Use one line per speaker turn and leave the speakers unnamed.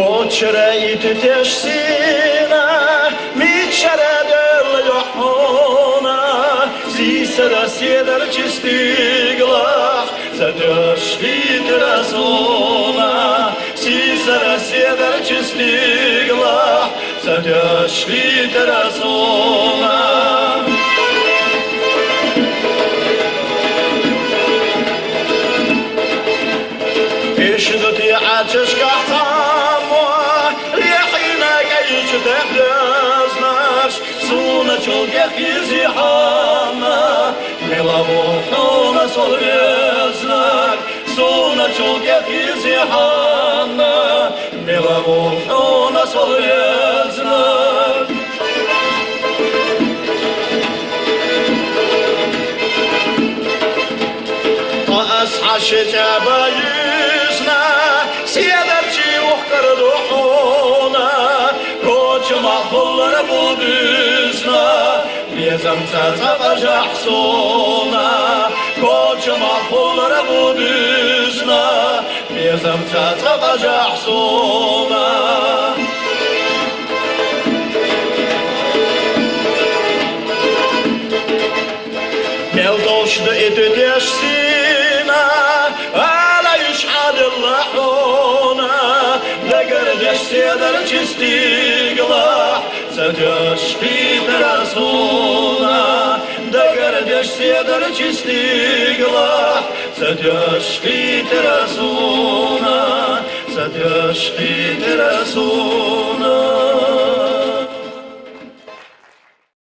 Koçere ititesina miçere del yohona zisera sieder çistiglah zadeşli terasona zisera sieder çistiglah zadeşli terasona. Eşidti açış kahtamwa lihina gayç dehlaznar suna çolgah izihama melavuhuna solveznar suna çolgah izihama melavuhuna solveznar. أصحى شجابايزنا سيادرشي وحكر روحونا كوش محفولر بودزنا بيزم تتبع جحصونا كوش محفولر بودزنا بيزم تتبع جحصونا. Meldoş da etüdeşsina ala yüşhad Allahuna Deger deşseder çistiglah Zadeşki terasuna Deger deşseder çistiglah Zadeşki terasuna Zadeşki terasuna.